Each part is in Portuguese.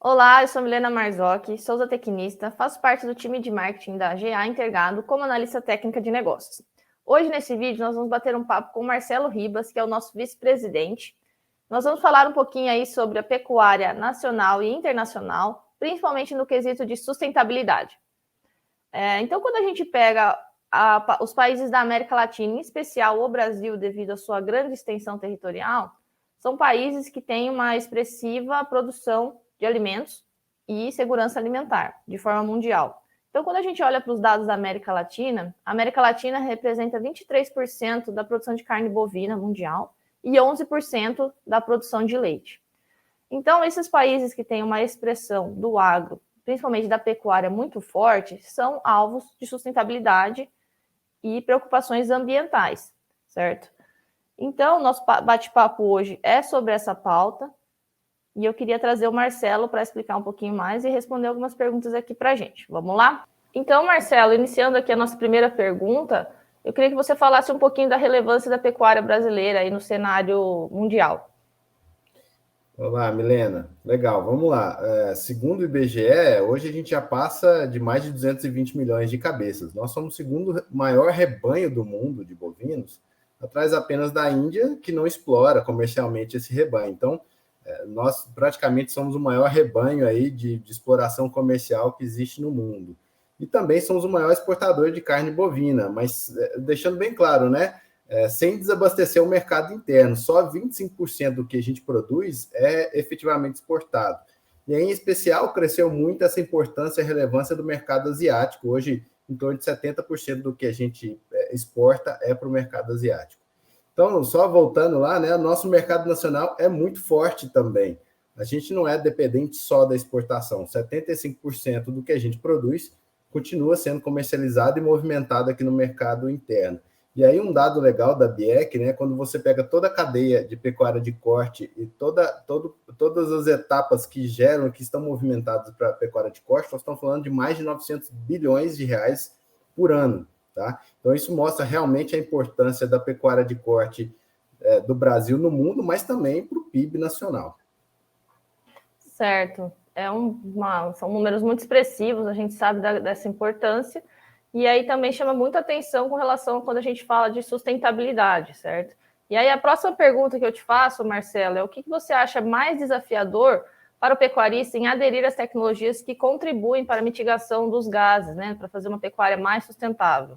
Olá, eu sou Milena Marzocchi, sou zootecnista, faço parte do time de marketing da GA Intergado como analista técnica de negócios. Hoje, nesse vídeo, nós vamos bater um papo com o Marcelo Ribas, que é o nosso vice-presidente. Nós vamos falar um pouquinho aí sobre a pecuária nacional e internacional, principalmente no quesito de sustentabilidade. Então, quando a gente pega os países da América Latina, em especial o Brasil, devido à sua grande extensão territorial, são países que têm uma expressiva produção de alimentos e segurança alimentar, de forma mundial. Então, quando a gente olha para os dados da América Latina representa 23% da produção de carne bovina mundial e 11% da produção de leite. Então, esses países que têm uma expressão do agro, principalmente da pecuária, muito forte, são alvos de sustentabilidade e preocupações ambientais, certo? Então, nosso bate-papo hoje é sobre essa pauta e eu queria trazer o Marcelo para explicar um pouquinho mais e responder algumas perguntas aqui para a gente. Vamos lá? Então, Marcelo, iniciando aqui a nossa primeira pergunta, eu queria que você falasse um pouquinho da relevância da pecuária brasileira aí no cenário mundial. Olá, Milena. Legal, vamos lá. Segundo o IBGE, hoje a gente já passa de mais de 220 milhões de cabeças. Nós somos o segundo maior rebanho do mundo de bovinos, atrás apenas da Índia, que não explora comercialmente esse rebanho. Então, nós praticamente somos o maior rebanho aí de exploração comercial que existe no mundo. E também somos o maior exportador de carne bovina, mas deixando bem claro, né? Sem desabastecer o mercado interno. Só 25% do que a gente produz é efetivamente exportado. E aí, em especial, cresceu muito essa importância e relevância do mercado asiático. Hoje, em torno de 70% do que a gente exporta é para o mercado asiático. Então, só voltando lá, né, o nosso mercado nacional é muito forte também. A gente não é dependente só da exportação. 75% do que a gente produz continua sendo comercializado e movimentado aqui no mercado interno. E aí um dado legal da BIEC, né, quando você pega toda a cadeia de pecuária de corte e todas as etapas que geram, que estão movimentadas para a pecuária de corte, nós estamos falando de mais de 900 bilhões de reais por ano. Tá? Então isso mostra realmente a importância da pecuária de corte do Brasil no mundo, mas também para o PIB nacional. Certo. São números muito expressivos, a gente sabe dessa importância. E aí também chama muita atenção com relação a quando a gente fala de sustentabilidade, certo? E aí a próxima pergunta que eu te faço, Marcelo, é o que você acha mais desafiador para o pecuarista em aderir às tecnologias que contribuem para a mitigação dos gases, né? Para fazer uma pecuária mais sustentável?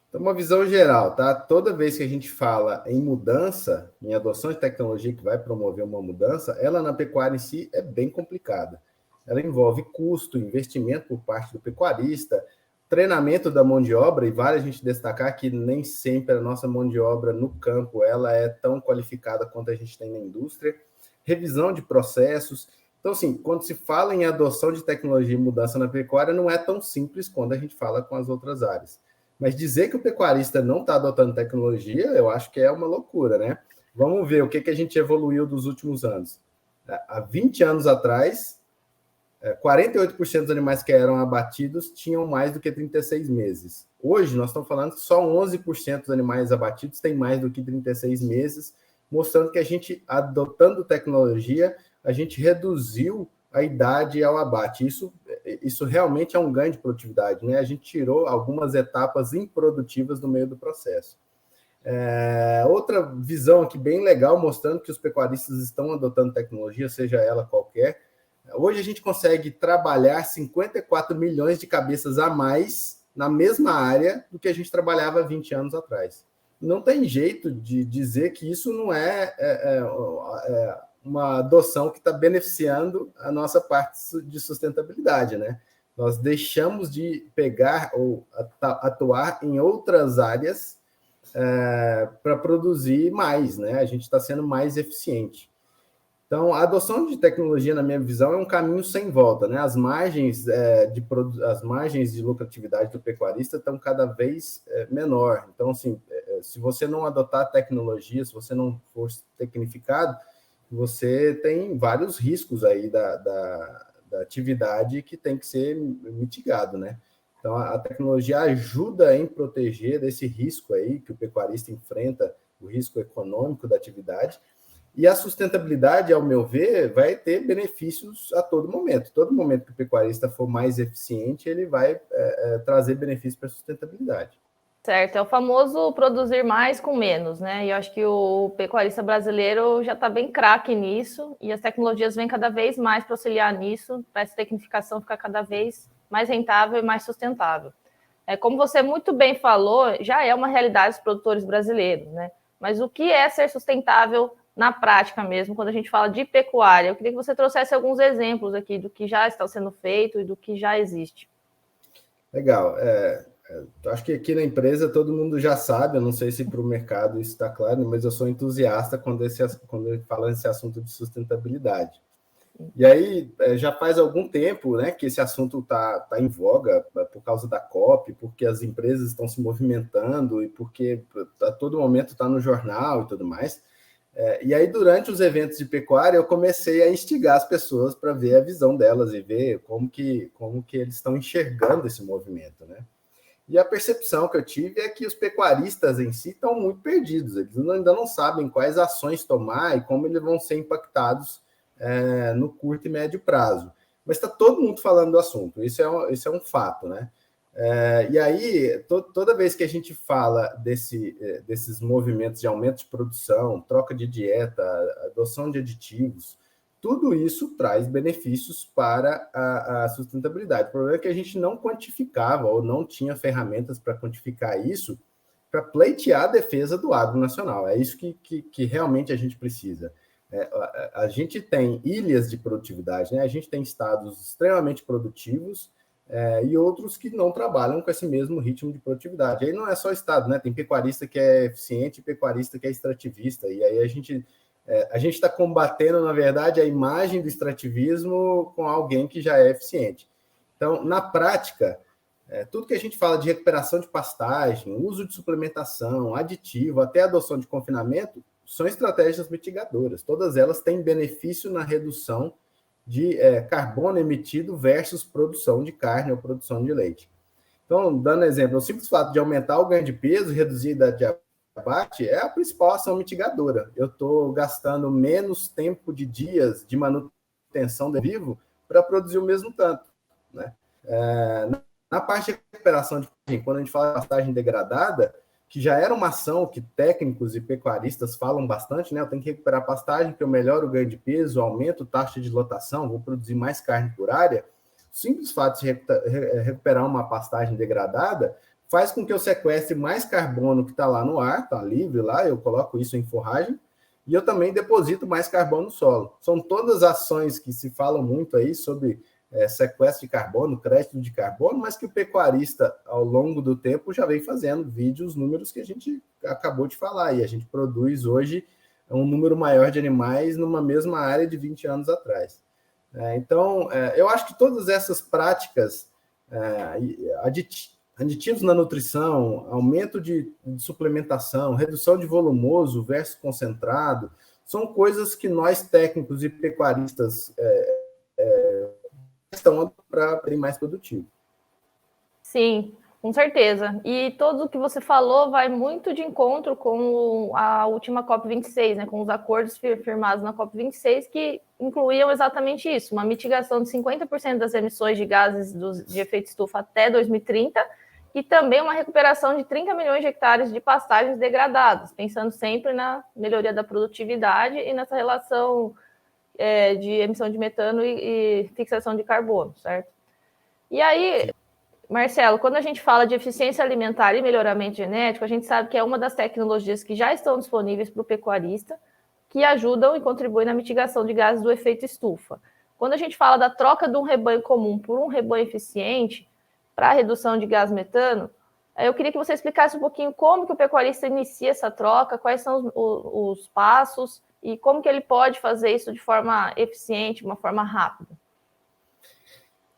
Então, uma visão geral, tá? Toda vez que a gente fala em mudança, em adoção de tecnologia que vai promover uma mudança, ela na pecuária em si é bem complicada. Ela envolve custo, investimento por parte do pecuarista, treinamento da mão de obra, e vale a gente destacar que nem sempre a nossa mão de obra no campo ela é tão qualificada quanto a gente tem na indústria, revisão de processos. Então, assim, quando se fala em adoção de tecnologia e mudança na pecuária, não é tão simples quando a gente fala com as outras áreas. Mas dizer que o pecuarista não está adotando tecnologia, eu acho que é uma loucura, né? Vamos ver o que a gente evoluiu dos últimos anos. Há 20 anos atrás, 48% dos animais que eram abatidos tinham mais do que 36 meses. Hoje, nós estamos falando que só 11% dos animais abatidos têm mais do que 36 meses, mostrando que a gente, adotando tecnologia, a gente reduziu a idade ao abate. Isso realmente é um ganho de produtividade, né? A gente tirou algumas etapas improdutivas do meio do processo. Outra visão aqui bem legal, mostrando que os pecuaristas estão adotando tecnologia, seja ela qualquer. Hoje a gente consegue trabalhar 54 milhões de cabeças a mais na mesma área do que a gente trabalhava 20 anos atrás. Não tem jeito de dizer que isso não é uma adoção que está beneficiando a nossa parte de sustentabilidade, né? Nós deixamos de pegar ou atuar em outras áreas para produzir mais, né? A gente está sendo mais eficiente. Então, a adoção de tecnologia, na minha visão, é um caminho sem volta, né? As margens de lucratividade do pecuarista estão cada vez menor. Então, assim, se você não adotar tecnologia, se você não for tecnificado, você tem vários riscos aí da atividade que tem que ser mitigado, né? Então, a tecnologia ajuda em proteger desse risco aí que o pecuarista enfrenta, o risco econômico da atividade, E a sustentabilidade, ao meu ver, vai ter benefícios a todo momento. Todo momento que o pecuarista for mais eficiente, ele vai trazer benefícios para a sustentabilidade. Certo, é o famoso produzir mais com menos, né? E eu acho que o pecuarista brasileiro já está bem craque nisso, e as tecnologias vêm cada vez mais para auxiliar nisso, para essa tecnificação ficar cada vez mais rentável e mais sustentável. Como você muito bem falou, já é uma realidade dos produtores brasileiros, né? Mas o que é ser sustentável na prática mesmo, quando a gente fala de pecuária? Eu queria que você trouxesse alguns exemplos aqui do que já está sendo feito e do que já existe. Legal. Acho que aqui na empresa todo mundo já sabe, eu não sei se para o mercado isso está claro, mas eu sou entusiasta quando ele fala nesse assunto de sustentabilidade. E aí, já faz algum tempo, né, que esse assunto tá em voga por causa da COP, porque as empresas estão se movimentando e porque a todo momento está no jornal e tudo mais. E aí, durante os eventos de pecuária, eu comecei a instigar as pessoas para ver a visão delas e ver como que eles estão enxergando esse movimento, né? E a percepção que eu tive é que os pecuaristas em si estão muito perdidos. Eles ainda não sabem quais ações tomar e como eles vão ser impactados no curto e médio prazo. Mas está todo mundo falando do assunto. Isso é um fato, né? E aí, toda vez que a gente fala desses movimentos de aumento de produção, troca de dieta, adoção de aditivos, tudo isso traz benefícios para a sustentabilidade. O problema é que a gente não quantificava ou não tinha ferramentas para quantificar isso para pleitear a defesa do agro nacional. É isso que realmente a gente precisa. A gente tem ilhas de produtividade, né? A gente tem estados extremamente produtivos e outros que não trabalham com esse mesmo ritmo de produtividade. Aí não é só estado, né? Tem pecuarista que é eficiente e pecuarista que é extrativista. E aí a gente está combatendo, na verdade, a imagem do extrativismo com alguém que já é eficiente. Então, na prática, tudo que a gente fala de recuperação de pastagem, uso de suplementação, aditivo, até adoção de confinamento, são estratégias mitigadoras. Todas elas têm benefício na redução de carbono emitido versus produção de carne ou produção de leite. Então, dando exemplo, o simples fato de aumentar o ganho de peso e reduzir a idade de abate é a principal ação mitigadora. Eu estou gastando menos tempo de dias de manutenção do vivo para produzir o mesmo tanto, né? Na parte de recuperação de pastagem, quando a gente fala de pastagem degradada, que já era uma ação que técnicos e pecuaristas falam bastante, né? Eu tenho que recuperar a pastagem, que eu melhoro o ganho de peso, aumento a taxa de lotação, vou produzir mais carne por área. O simples fato de recuperar uma pastagem degradada faz com que eu sequestre mais carbono que está lá no ar, está livre lá, eu coloco isso em forragem, e eu também deposito mais carbono no solo. São todas ações que se falam muito aí sobre sequestro de carbono, crédito de carbono, mas que o pecuarista, ao longo do tempo, já vem fazendo vídeos, números que a gente acabou de falar, e a gente produz hoje um número maior de animais numa mesma área de 20 anos atrás. Então, eu acho que todas essas práticas, aditivos na nutrição, aumento de suplementação, redução de volumoso versus concentrado, são coisas que nós técnicos e pecuaristas estão para serem mais produtivos. Sim, com certeza. E tudo o que você falou vai muito de encontro com a última COP26, né? Com os acordos firmados na COP26, que incluíam exatamente isso, uma mitigação de 50% das emissões de gases de efeito estufa até 2030 e também uma recuperação de 30 milhões de hectares de pastagens degradadas, pensando sempre na melhoria da produtividade e nessa relação de emissão de metano e fixação de carbono, certo? E aí, Marcelo, quando a gente fala de eficiência alimentar e melhoramento genético, a gente sabe que é uma das tecnologias que já estão disponíveis para o pecuarista, que ajudam e contribuem na mitigação de gases do efeito estufa. Quando a gente fala da troca de um rebanho comum por um rebanho eficiente para a redução de gás metano, eu queria que você explicasse um pouquinho como que o pecuarista inicia essa troca, quais são os passos e como que ele pode fazer isso de forma eficiente, de uma forma rápida.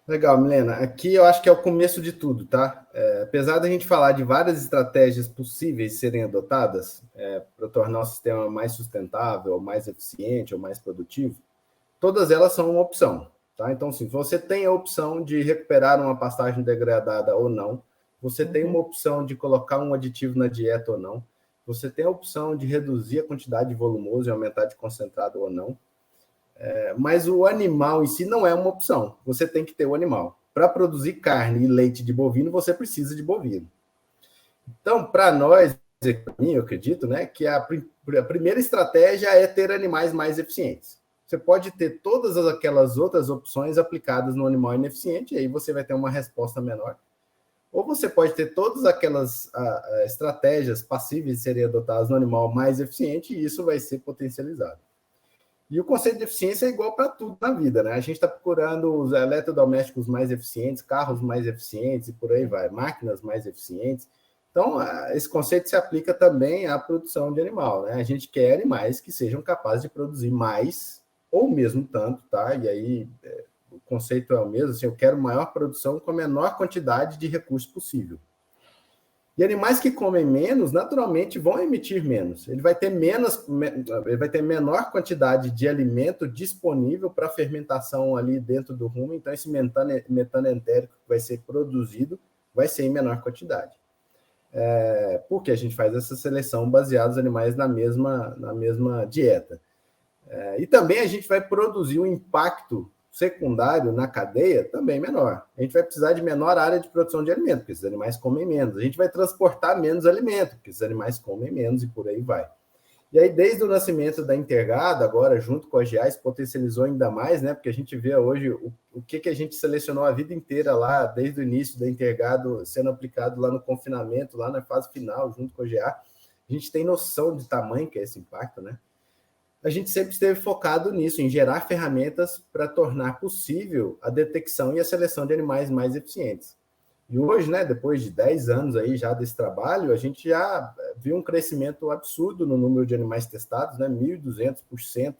Legal, Milena. Aqui eu acho que é o começo de tudo, tá? Apesar da gente falar de várias estratégias possíveis serem adotadas para tornar o sistema mais sustentável, mais eficiente ou mais produtivo, todas elas são uma opção, tá? Então, se você tem a opção de recuperar uma pastagem degradada ou não, você tem uma opção de colocar um aditivo na dieta ou não, você tem a opção de reduzir a quantidade de volumoso e aumentar de concentrado ou não. Mas o animal em si não é uma opção. Você tem que ter o animal. Para produzir carne e leite de bovino, você precisa de bovino. Então, para nós, eu acredito, né, que a primeira estratégia é ter animais mais eficientes. Você pode ter todas aquelas outras opções aplicadas no animal ineficiente, e aí você vai ter uma resposta menor. Ou você pode ter todas aquelas estratégias passíveis de serem adotadas no animal mais eficiente, e isso vai ser potencializado. E o conceito de eficiência é igual para tudo na vida, né? A gente está procurando os eletrodomésticos mais eficientes, carros mais eficientes e por aí vai, máquinas mais eficientes. Então, esse conceito se aplica também à produção de animal, né? A gente quer animais que sejam capazes de produzir mais ou mesmo tanto, tá? E aí o conceito é o mesmo, assim, eu quero maior produção com a menor quantidade de recursos possível. E animais que comem menos, naturalmente, vão emitir menos. Ele vai ter menor quantidade de alimento disponível para fermentação ali dentro do rumen, então esse metano entérico que vai ser produzido vai ser em menor quantidade. Porque a gente faz essa seleção baseada nos animais na mesma dieta. E também a gente vai produzir um impacto secundário na cadeia também menor. A gente vai precisar de menor área de produção de alimento, porque esses animais comem menos. A gente vai transportar menos alimento, porque esses animais comem menos e por aí vai. E aí, desde o nascimento da Intergado, agora, junto com a GEA, potencializou ainda mais, né? Porque a gente vê hoje o que a gente selecionou a vida inteira lá, desde o início da Intergado, sendo aplicado lá no confinamento, lá na fase final, junto com a GEA. A gente tem noção de tamanho que é esse impacto, né? A gente sempre esteve focado nisso, em gerar ferramentas para tornar possível a detecção e a seleção de animais mais eficientes. E hoje, né, depois de 10 anos aí já desse trabalho, a gente já viu um crescimento absurdo no número de animais testados, né, 1.200%,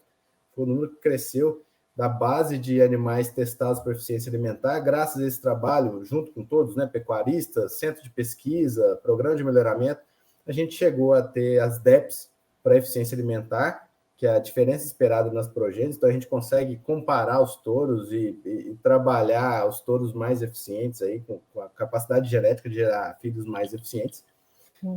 foi o número que cresceu da base de animais testados para eficiência alimentar, graças a esse trabalho, junto com todos, né, pecuaristas, centro de pesquisa, programa de melhoramento, a gente chegou a ter as DEPs para eficiência alimentar, que é a diferença esperada nas progênies, então a gente consegue comparar os touros e trabalhar os touros mais eficientes aí, com a capacidade genética de gerar filhos mais eficientes.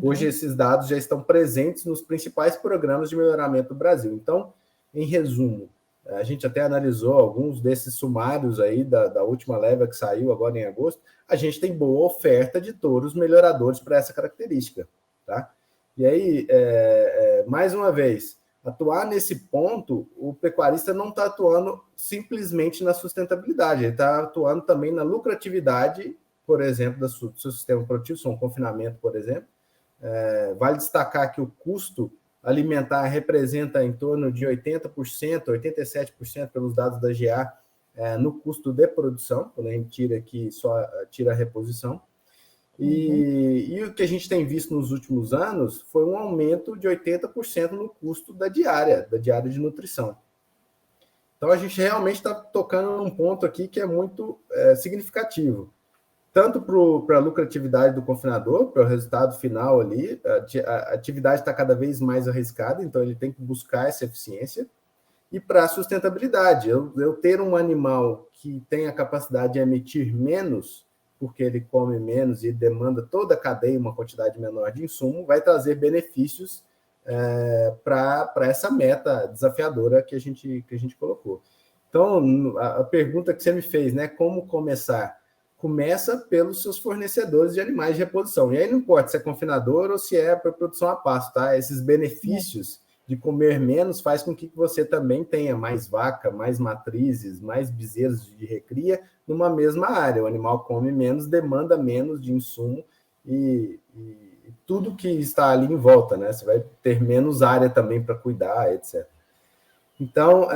Hoje esses dados já estão presentes nos principais programas de melhoramento do Brasil. Então, em resumo, a gente até analisou alguns desses sumários aí da última leva que saiu agora em agosto, a gente tem boa oferta de touros melhoradores para essa característica, tá? E aí, mais uma vez, atuar nesse ponto, o pecuarista não está atuando simplesmente na sustentabilidade, ele está atuando também na lucratividade, por exemplo, do seu sistema produtivo, seu confinamento, por exemplo. Vale destacar que o custo alimentar representa em torno de 80%, 87% pelos dados da GA no custo de produção, quando a gente tira aqui, só tira a reposição. E o que a gente tem visto nos últimos anos foi um aumento de 80% no custo da diária de nutrição. Então, a gente realmente está tocando num ponto aqui que é muito significativo, tanto para a lucratividade do confinador, para o resultado final ali, a atividade está cada vez mais arriscada, então ele tem que buscar essa eficiência, e para a sustentabilidade, eu ter um animal que tem a capacidade de emitir menos, porque ele come menos e demanda toda a cadeia uma quantidade menor de insumo, vai trazer benefícios para essa meta desafiadora que a gente colocou. Então, a pergunta que você me fez, né? Como começar? Começa pelos seus fornecedores de animais de reposição. E aí não importa se é confinador ou se é para produção a pasto, tá? Esses benefícios de comer menos faz com que você também tenha mais vaca, mais matrizes, mais bezerros de recria numa mesma área. O animal come menos, demanda menos de insumo e tudo que está ali em volta, né? Você vai ter menos área também para cuidar, etc. Então,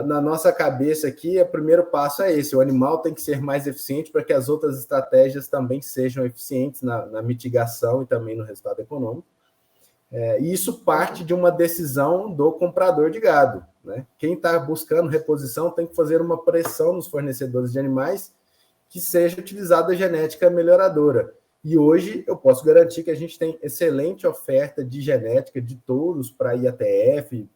na nossa cabeça aqui, o primeiro passo é esse: o animal tem que ser mais eficiente para que as outras estratégias também sejam eficientes na mitigação e também no resultado econômico. E isso parte de uma decisão do comprador de gado, né? Quem está buscando reposição tem que fazer uma pressão nos fornecedores de animais que seja utilizada a genética melhoradora. E hoje eu posso garantir que a gente tem excelente oferta de genética de touros para IATF,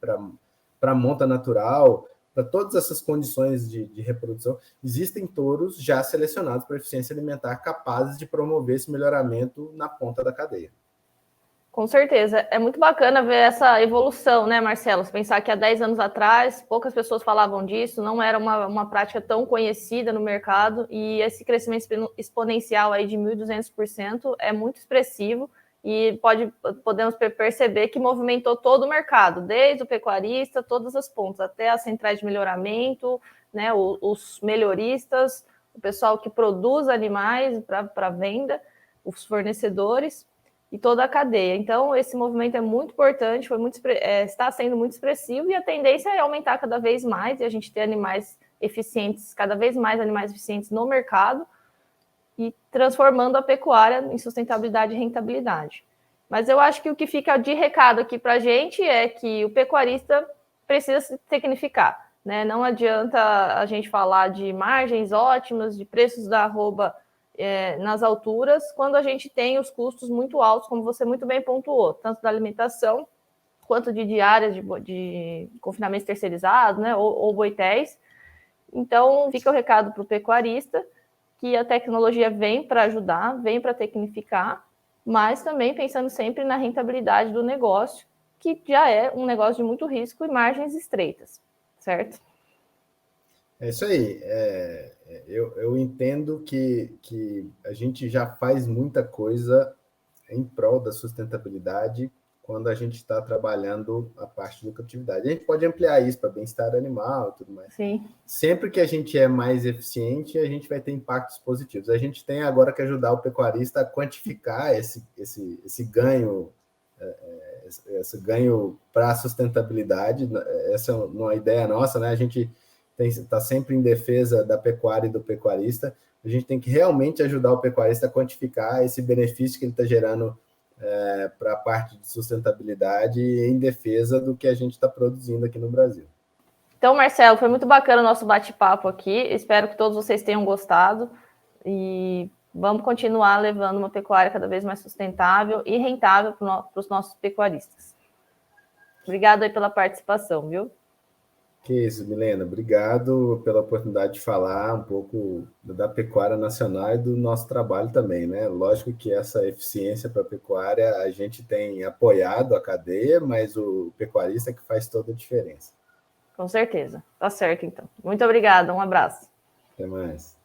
para monta natural, para todas essas condições de reprodução. Existem touros já selecionados para eficiência alimentar capazes de promover esse melhoramento na ponta da cadeia. Com certeza. É muito bacana ver essa evolução, né, Marcelo? Você pensar que há 10 anos atrás, poucas pessoas falavam disso, não era uma prática tão conhecida no mercado, e esse crescimento exponencial aí de 1.200% é muito expressivo, e podemos perceber que movimentou todo o mercado, desde o pecuarista, todas as pontas, até as centrais de melhoramento, né, os melhoristas, o pessoal que produz animais para venda, os fornecedores, e toda a cadeia. Então, esse movimento é muito importante, está sendo muito expressivo, e a tendência é aumentar cada vez mais, e a gente ter animais eficientes, cada vez mais animais eficientes no mercado, e transformando a pecuária em sustentabilidade e rentabilidade. Mas eu acho que o que fica de recado aqui para a gente é que o pecuarista precisa se tecnificar, né? Não adianta a gente falar de margens ótimas, de preços da arroba nas alturas, quando a gente tem os custos muito altos, como você muito bem pontuou, tanto da alimentação, quanto de diárias de confinamento terceirizado, né, ou boitéis. Então, fica o recado para o pecuarista, que a tecnologia vem para ajudar, vem para tecnificar, mas também pensando sempre na rentabilidade do negócio, que já é um negócio de muito risco e margens estreitas, certo? É isso aí. Eu entendo que a gente já faz muita coisa em prol da sustentabilidade quando a gente está trabalhando a parte de lucratividade. A gente pode ampliar isso para bem-estar animal e tudo mais. Sim. Sempre que a gente é mais eficiente, a gente vai ter impactos positivos. A gente tem agora que ajudar o pecuarista a quantificar esse ganho, esse ganho para a sustentabilidade. Essa é uma ideia nossa, né? A gente está sempre em defesa da pecuária e do pecuarista. A gente tem que realmente ajudar o pecuarista a quantificar esse benefício que ele está gerando para a parte de sustentabilidade em defesa do que a gente está produzindo aqui no Brasil. Então, Marcelo, foi muito bacana o nosso bate-papo aqui. Espero que todos vocês tenham gostado e vamos continuar levando uma pecuária cada vez mais sustentável e rentável para os nossos pecuaristas. Obrigado aí pela participação, viu? Que isso, Milena. Obrigado pela oportunidade de falar um pouco da pecuária nacional e do nosso trabalho também, né? Lógico que essa eficiência para a pecuária a gente tem apoiado a cadeia, mas o pecuarista é que faz toda a diferença. Com certeza. Tá certo, então. Muito obrigada. Um abraço. Até mais.